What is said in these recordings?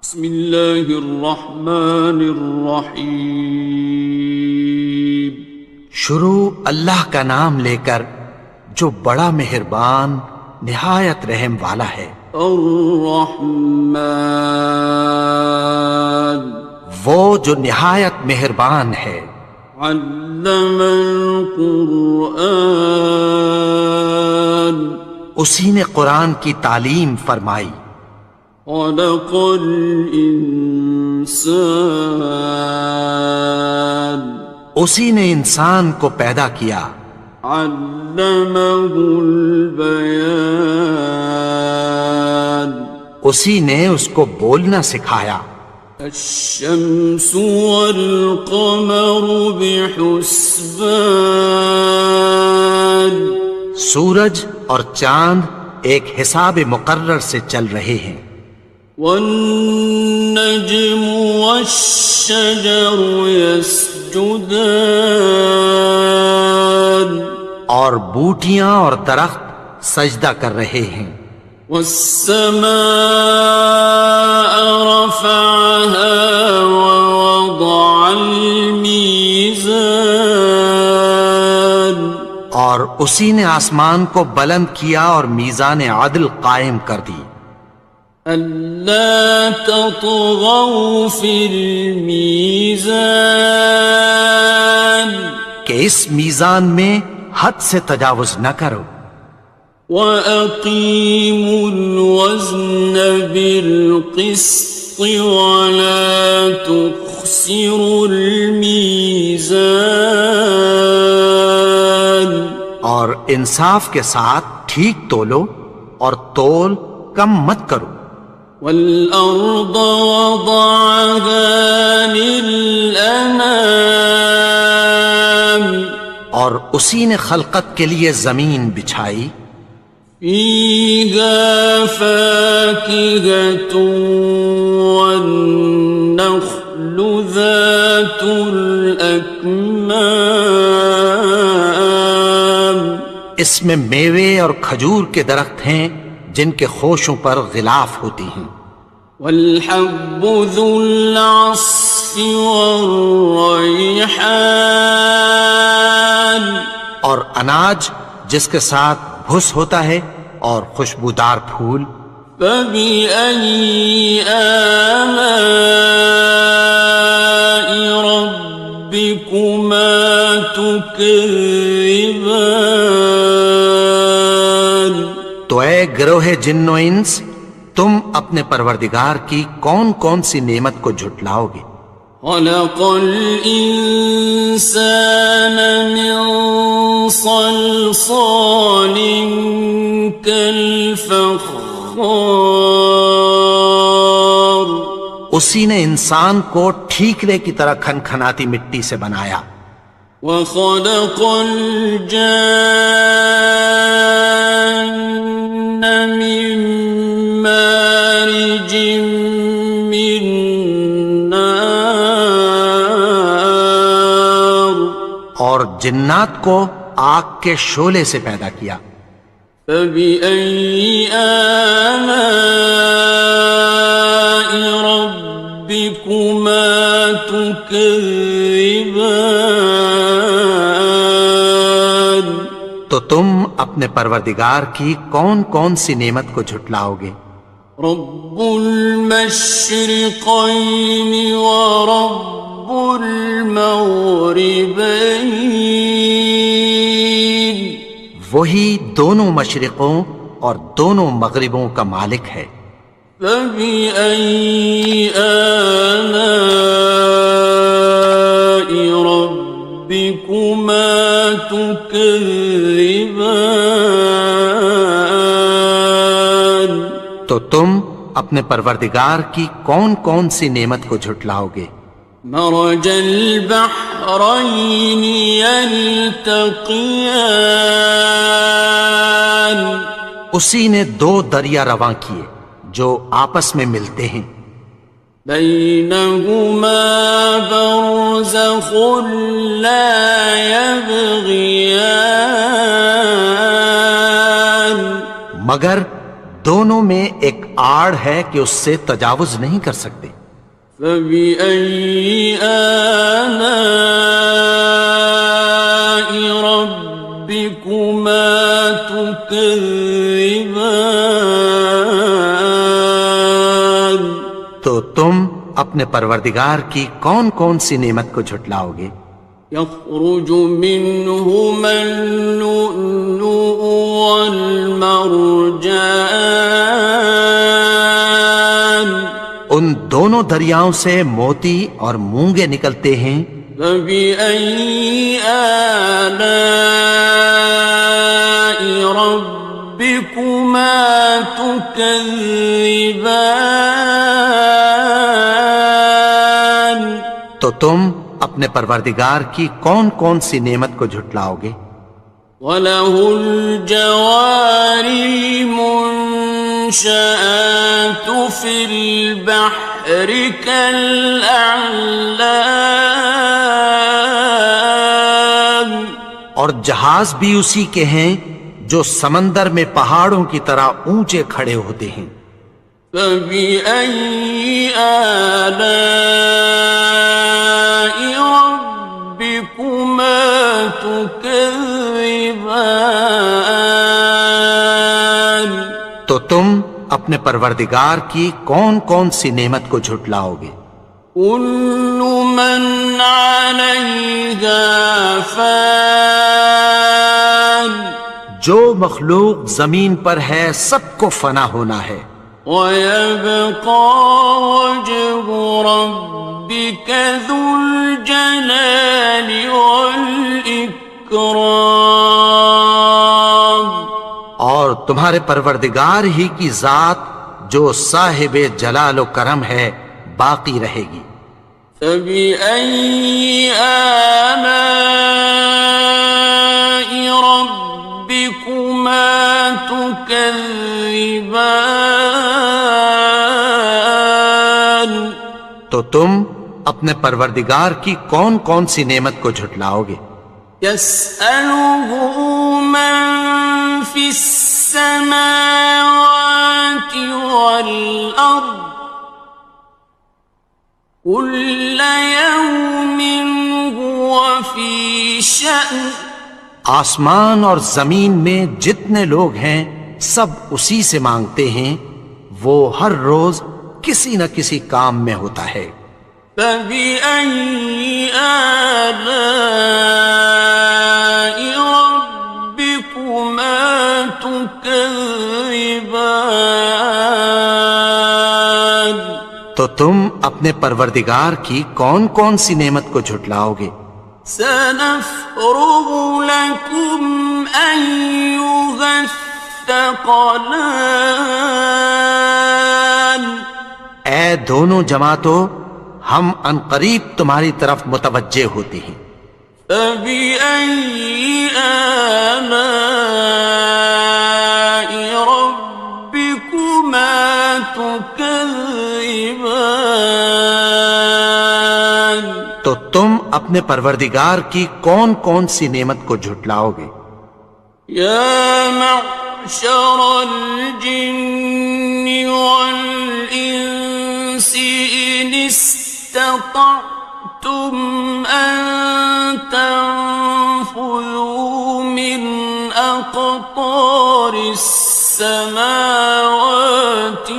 بسم اللہ الرحمن الرحیم۔ شروع اللہ کا نام لے کر جو بڑا مہربان نہایت رحم والا ہے۔ الرحمن، وہ جو نہایت مہربان ہے۔ علم القرآن، اسی نے قرآن کی تعلیم فرمائی۔ خلق الانسان، اسی نے انسان کو پیدا کیا۔ علمہ البیان، اسی نے اس کو بولنا سکھایا۔ الشمس والقمر بحسبان، سورج اور چاند ایک حساب مقرر سے چل رہے ہیں۔ والنجم والشجر يسجدان، اور بوٹیاں اور درخت سجدہ کر رہے ہیں۔ والسماء رفعها ووضع الميزان، اور اسی نے آسمان کو بلند کیا اور میزان عدل قائم کر دی۔ ألا تطغوا في الميزان، کہ اس میزان میں حد سے تجاوز نہ کرو۔ وَأَقِيمُوا الْوَزْنَ بِالْقِسْطِ وَلَا تُخْسِرُوا الْمِيزَانَ، اور انصاف کے ساتھ ٹھیک تولو اور تول کم مت کرو۔ وَالْأَرْضَ وَضَعَهَا لِلْأَنَامِ، اور اسی نے خلقت کے لیے زمین بچھائی۔ فِيهَا فَاكِهَةٌ وَالنَّخْلُ ذَاتُ الْأَكْمَامِ، اس میں میوے اور کھجور کے درخت ہیں جن کے خوشوں پر غلاف ہوتی ہیں۔ وَالْحَبُّ ذُو الْعَصْفِ وَالرَّيْحَانِ، اور اناج جس کے ساتھ بھس ہوتا ہے اور خوشبودار پھول۔ فَبِأَيِّ آلَاءِ رَبِّكُمَا تُكَذِّبَانِ، تو اے گروہ جن و انس، تم اپنے پروردگار کی کون کون سی نعمت کو جھٹلاؤ گے؟ خَلَقَ الْإِنسَانَ مِنْ صَلْصَالٍ كَالْفَخَّارِ، اسی نے انسان کو ٹھیکرے کی طرح کھنکھناتی مٹی سے بنایا۔ وَخَلَقَ الْجَانَّ مِن مَّارِجٍ مِّن نَّارٍ، اور جنات کو آگ کے شعلے سے پیدا کیا۔ فَبِأَيِّ آلَاءِ رَبِّكُمَا تُكَذِّبَانِ، تو تم اپنے پروردگار کی کون کون سی نعمت کو جھٹلاؤ گے؟ رب المشرقین ورب المغربین، وہی دونوں مشرقوں اور دونوں مغربوں کا مالک ہے۔ فَبِأَيِّ آلَاءِ رَبِّكُمَا تُكَذِّبَانِ، تو تم اپنے پروردگار کی کون کون سی نعمت کو جھٹلاؤ گے؟ مرج البحرین یلتقیان، اسی نے دو دریا رواں کیے جو آپس میں ملتے ہیں۔ بینہما برزخ لا یبغیان، مگر دونوں میں ایک آڑ ہے کہ اس سے تجاوز نہیں کر سکتے۔ فبأي آلاء ربكما تكذبان؟ تو تم اپنے پروردگار کی کون کون سی نعمت کو جھٹلاؤ گے؟ يخرج منهما اللؤلؤ والمرجان، ان دونوں دریاؤں سے موتی اور مونگے نکلتے ہیں۔ فبأي آلاء ربكما تكذبان؟ تو تم اپنے پروردگار کی کون کون سی نعمت کو جھٹلاؤ گے؟ وَلَهُ الْجَوَارِ الْمُنشَآتُ فِي الْبَحْرِ كَالْأَعْلَامِ، اور جہاز بھی اسی کے ہیں جو سمندر میں پہاڑوں کی طرح اونچے کھڑے ہوتے ہیں۔ فَبِأَيِّ آلَاءِ رَبِّكُمَا تُكَذِّبَانِ؟ تو تم اپنے پروردگار کی کون کون سی نعمت کو جھٹلاؤ گے؟ كُلُّ مَنْ عَلَيْهَا فَانٍ، جو مخلوق زمین پر ہے سب کو فنا ہونا ہے۔ وَيَبْقَى وَجْهُ رَبِّكَ ذُو الْجَلَالِ وَالْإِكْرَامِ، اور تمہارے پروردگار ہی کی ذات جو صاحب جلال و کرم ہے باقی رہے گی۔ فَبِأَيِّ آلَاءِ رَبِّكُمَا تُكَذِّبَانِ؟ تو تم اپنے پروردگار کی کون کون سی نعمت کو جھٹلاؤ گے؟ يَسْأَلُهُ مَن فِي السَّمَاوَاتِ وَالْأَرْضِ كُلَّ يَوْمٍ هُوَ فِي شَأْنٍ، آسمان اور زمین میں جتنے لوگ ہیں سب اسی سے مانگتے ہیں، وہ ہر روز کسی نہ کسی کام میں ہوتا ہے۔ فَبِأَيِّ آلَاءِ رَبِّكُمَا تُكَذِّبَانِ؟ تو تم اپنے پروردگار کی کون کون سی نعمت کو جھٹلاؤ گے؟ سَنَفْرُغُ لَكُمْ أَيُّهَ الثَّقَلَانِ، اے دونوں جماعتوں، ہم عنقریب تمہاری طرف متوجہ ہوتے ہیں۔ فَبِأَيِّ آلَاءِ رَبِّكُمَا تُكَذِّبَانِ؟ تو تم اپنے پروردگار کی کون کون سی نعمت کو جھٹلاؤ گے؟ يَا مَعْشَرَ الْجِنِّ وَالْإِنسِ إِنِ اسْتَطَعْتُمْ أَن تَنفُذُوا مِنْ أَقْطَارِ السَّمَاوَاتِ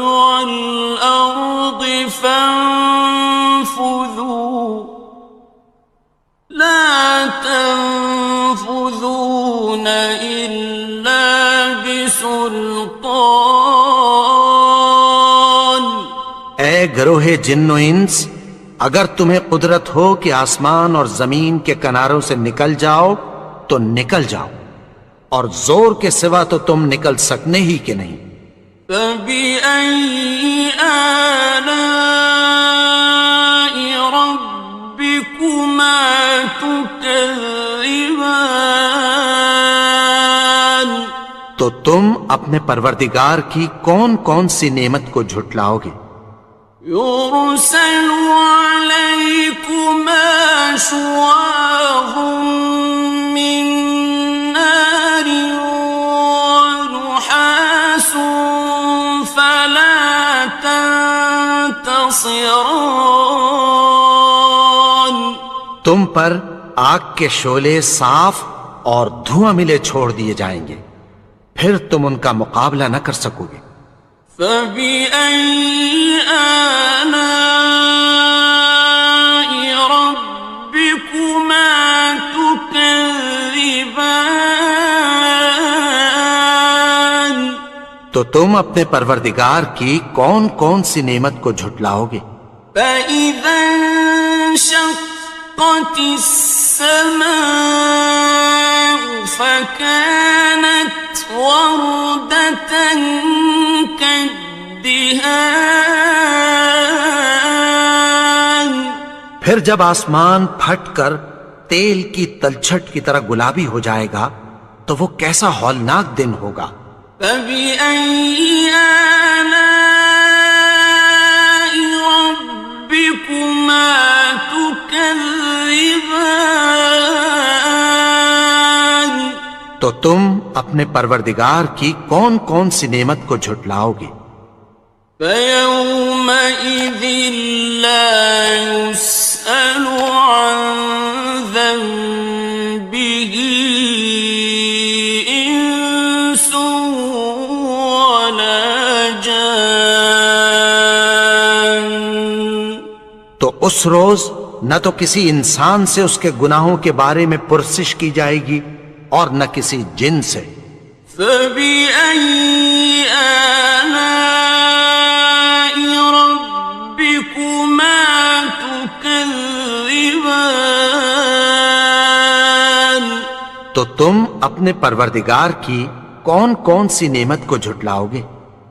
وَالْأَرْضِ فَانفُذُوا لَا تَنفُذُونَ إِلَّا بِسُلْطَانٍ۔ اے گروہ جن و انس، اگر تمہیں قدرت ہو کہ آسمان اور زمین کے کناروں سے نکل جاؤ تو نکل جاؤ، اور زور کے سوا تو تم نکل سکنے ہی کہ نہیں۔ فَبِأَيِّ آلَاءِ رَبِّكُمَا تُكَذِّبَانِ؟ تو تم اپنے پروردگار کی کون کون سی نعمت کو جھٹلاؤ گے؟ يُرْسَلُ عَلَيْكُمَا شُوَاظٌ مِّن نَّارٍ وَنُحَاسٌ فَلَا ينتصران. تم پر آگ کے شعلے صاف اور دھواں ملے چھوڑ دیے جائیں گے، پھر تم ان کا مقابلہ نہ کر سکو گے۔ فبأي آلاء ربكما تكذبان. تو تم اپنے پروردگار کی کون کون سی نعمت کو جھٹلاؤ گے؟ فإذا انشقت السماء فكانت وردة كالدهان. پھر جب آسمان پھٹ کر تیل کی تلچھٹ کی طرح گلابی ہو جائے گا تو وہ کیسا ہولناک دن ہوگا۔ فبأي آلاء ربكما تكذبان. تو تم اپنے پروردگار کی کون کون سی نعمت کو جھٹلاؤ گے؟ فيومئذ لا يسأل عن ذنبه إنس ولا جان. تو اس روز نہ تو کسی انسان سے اس کے گناہوں کے بارے میں پرسش کی جائے گی اور نہ کسی جن سے۔ فبأي آلاء ربكما تكذبان. تو تم اپنے پروردگار کی کون کون سی نعمت کو جھٹلاؤ گے؟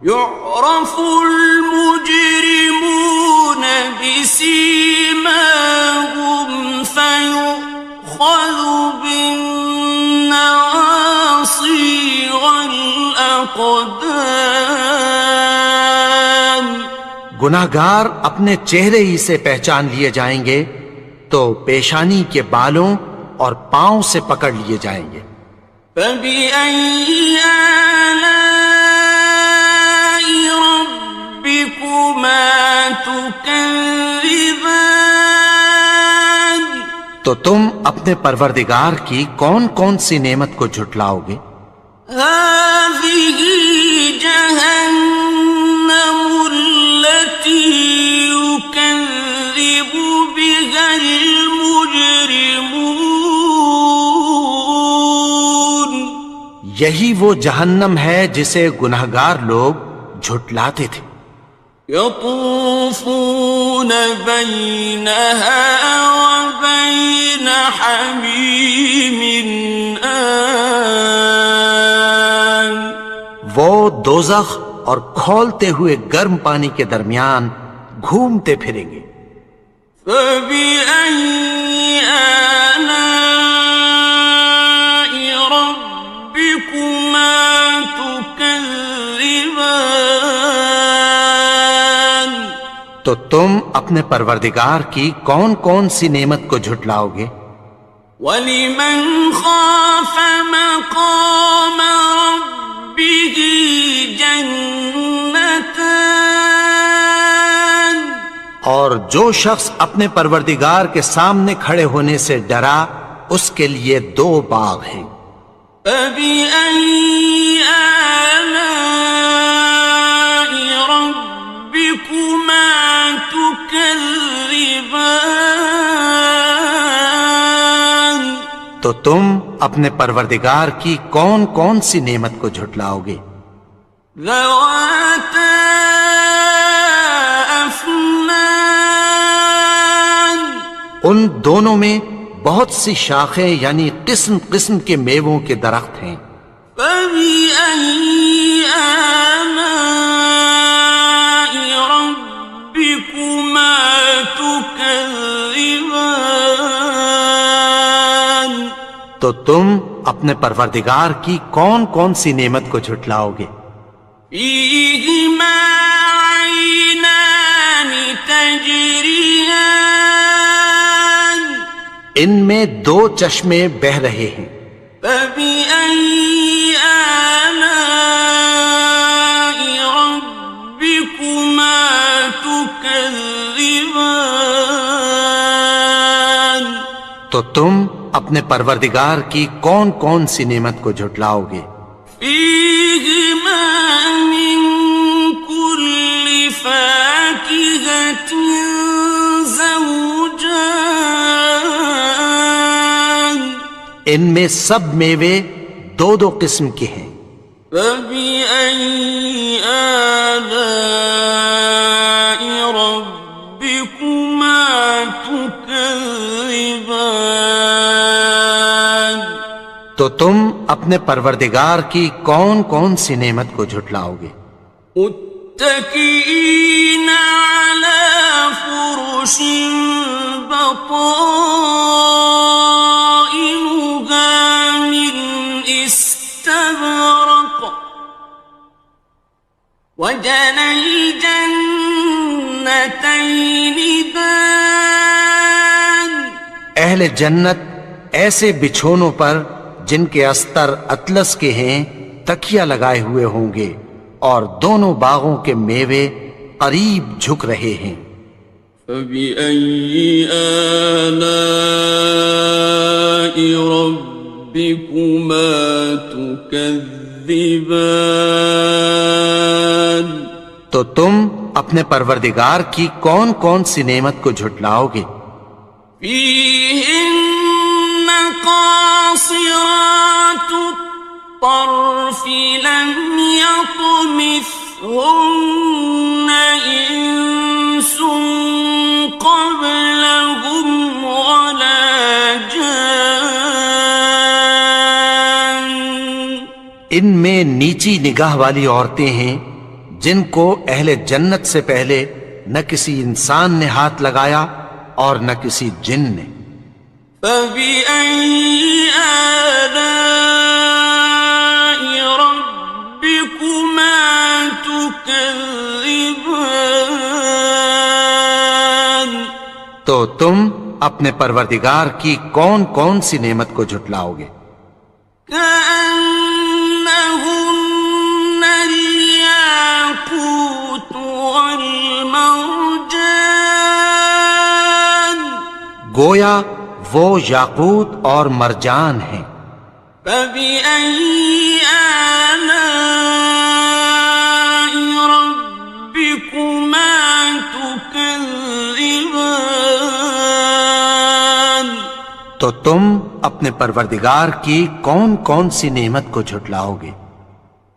يعرف المجرمون بسيماهم فيؤخذ بالنواصي والأقدام. گناہگار اپنے چہرے ہی سے پہچان لیے جائیں گے تو پیشانی کے بالوں اور پاؤں سے پکڑ لیے جائیں گے۔ فبأي آلاء ربكما تكذبان. تو تم اپنے پروردگار کی کون کون سی نعمت کو جھٹلاؤ گے؟ هذه جهنم التي يكذب بها المجرمون. یہی وہ جہنم ہے جسے گناہگار لوگ جھٹلاتے تھے۔ يطوفون بينها وبين حميم آن. وہ دوزخ اور کھولتے ہوئے گرم پانی کے درمیان گھومتے پھریں گے۔ فبأي آلاء ربكما تكذبان. تو تم اپنے پروردگار کی کون کون سی نعمت کو جھٹلاؤ گے؟ وَلِمَنْ خَافَ مَقَامَ رَبِّهِ جَنَّتَانِ. اور جو شخص اپنے پروردگار کے سامنے کھڑے ہونے سے ڈرا اس کے لیے دو باغ ہیں۔ فَبِأَيِّ آلَاءِ رَبِّكُمَا تُكَذِّبَانِ. تو تم اپنے پروردگار کی کون کون سی نعمت کو جھٹلاؤ گے؟ ذَوَاتَا أَفْنَانٍ. ان دونوں میں بہت سی شاخیں یعنی قسم قسم کے میووں کے درخت ہیں۔ فَبِأَيِّ آلَاءِ رَبِّكُمَا تُكَذِّبَانِ. تو تم اپنے پروردگار کی کون کون سی نعمت کو جھٹلاؤ گے؟ فِيهِمَا عَيْنَانِ تَجْرِيَانِ. ان میں دو چشمے بہہ رہے ہیں۔ فَبِأَيِّ آلَاءِ رَبِّكُمَا تُكَذِّبَانِ. تكذبان تو تم اپنے پروردگار کی کون کون سی نعمت کو جھٹلاؤ گے؟ فيهما من كل فاكهة زوجان ان میں سب میوے دو دو قسم کے ہیں۔ فبأي آلاء ربكما تكذبان تو تم اپنے پروردگار کی کون کون سی نعمت کو جھٹلاؤ گے؟ متكئين على فرش بطائنها من استبرق وجنى الجنتين دان اہل جنت ایسے بچھونوں پر جن کے استر اطلس کے ہیں تکیہ لگائے ہوئے ہوں گے، اور دونوں باغوں کے میوے قریب جھک رہے ہیں۔ فبأي آلاء ربكما تكذبان تو تم اپنے پروردگار کی کون کون سی نعمت کو جھٹلاؤ گے؟ فيهن قاصرات الطرف لم يطمثهن إنس قبلهم ولا جان ان میں نیچی نگاہ والی عورتیں ہیں جن کو اہل جنت سے پہلے نہ کسی انسان نے ہاتھ لگایا اور نہ کسی جن نے۔ فبأي آلاء ربكما تكذبان تو تم اپنے پروردگار کی کون کون سی نعمت کو جھٹلاؤ گے؟ كأنهن الياقوت والمرجان گویا وہ یاقوت اور مرجان ہیں۔ فبأي آلاء ربكما تكذبان تو تم اپنے پروردگار کی کون کون سی نعمت کو جھٹلاؤ گے؟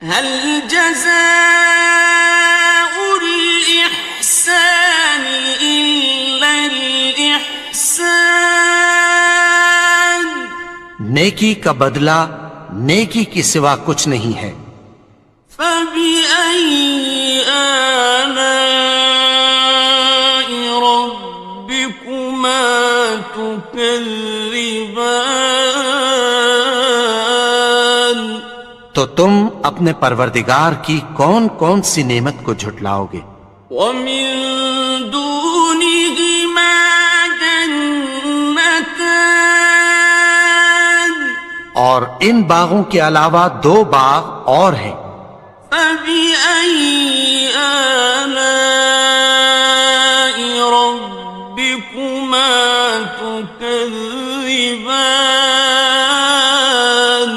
هل جزاء الإحسان إلا الإحسان نیکی کا بدلہ نیکی کی سوا کچھ نہیں ہے۔ فبأي آلاء ربكما تكذبان تو تم اپنے پروردگار کی کون کون سی نعمت کو جھٹلاؤ گے؟ ومن دونهما جنتان اور ان باغوں کے علاوہ دو باغ اور ہیں۔ فبأي آلاء ربكما تكذبان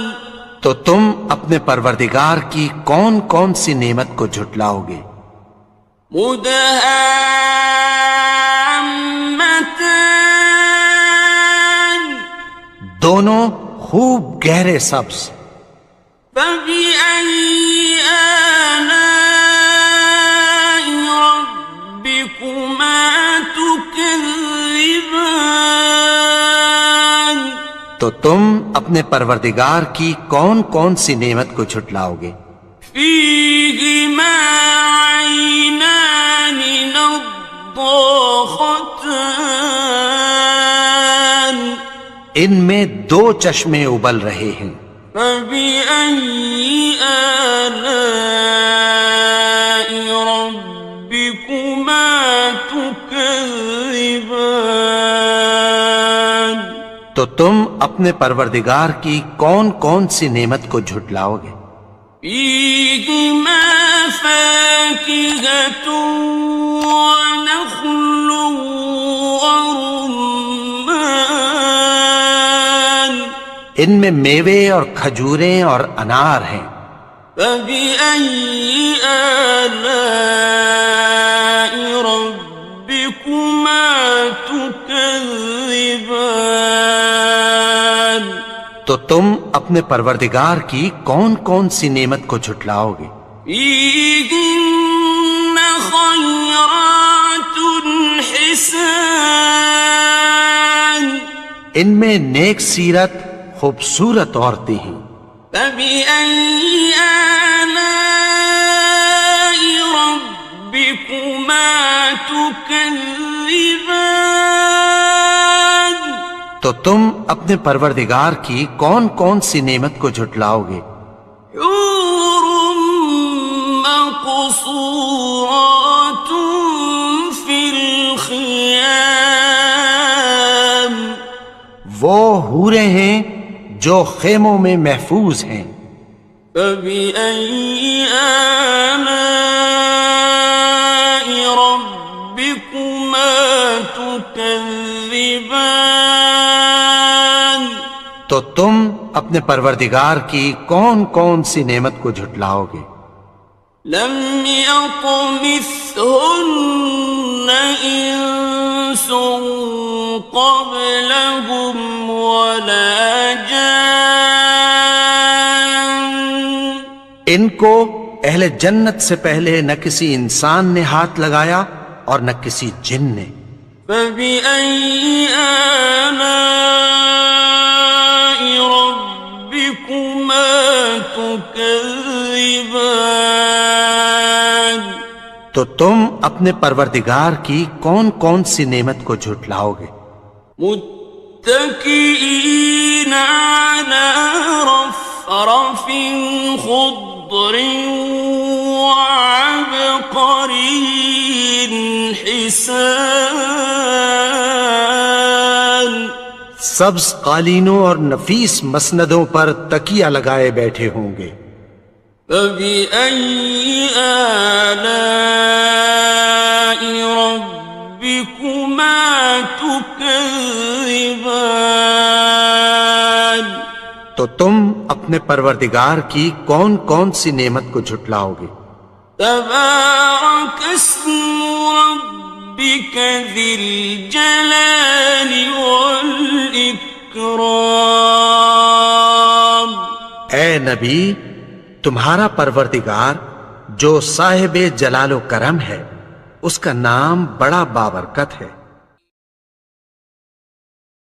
تو تم اپنے پروردگار کی کون کون سی نعمت کو جھٹلاؤ گے؟ مدهامتان دونوں خوب گہرے سبز۔ فبأي آلاء ربكما تكذبان تو تم اپنے پروردگار کی کون کون سی نعمت کو جھٹلاؤ گے؟ فيهما عينان نضاختان ان میں دو چشمے ابل رہے ہیں۔ فبأي آلاء ربكما تكذبان تو تم اپنے پروردگار کی کون کون سی نعمت کو جھٹلاؤ گے؟ فيهما فاكهة ونخل ورمان ان میں میوے اور کھجوریں اور انار ہیں. فبأي آلاء ربكما تكذبان تو تم اپنے پروردگار کی کون کون سی نعمت کو جھٹلاؤ گے؟ فيهن خيرات حسان ان میں نیک سیرت خوبصورت عورتیں ہیں. فبأي آلاء ربكما تكذبان تو تم اپنے پروردگار کی کون کون سی نعمت کو جھٹلاؤ گے؟ حور مقصورات في الخيام وہ حوریں ہیں جو خیموں میں محفوظ ہیں. فبأي آلاء ربكما تكذبان تو تم اپنے پروردگار کی کون کون سی نعمت کو جھٹلاؤ گے؟ لم يطمثهن إنس قبلهم ولا جان ان کو اہل جنت سے پہلے نہ کسی انسان نے ہاتھ لگایا اور نہ کسی جن نے. فبأي آلاء ربكما تكذبان تو تم اپنے پروردگار کی کون کون سی نعمت کو جھٹلاؤ گے؟ متكئين على رفرف خضر وعبقري حسان سبز قالینوں اور نفیس مسندوں پر تکیہ لگائے بیٹھے ہوں گے. فبأي آلاء ربكما تكذبان تو تم اپنے پروردگار کی کون کون سی نعمت کو جھٹلاؤ گے؟ تبارك اسم ربك ذي الجلال والإكرام اے نبی، تمہارا پروردگار جو صاحب جلال و کرم ہے، اس کا نام بڑا بابرکت ہے.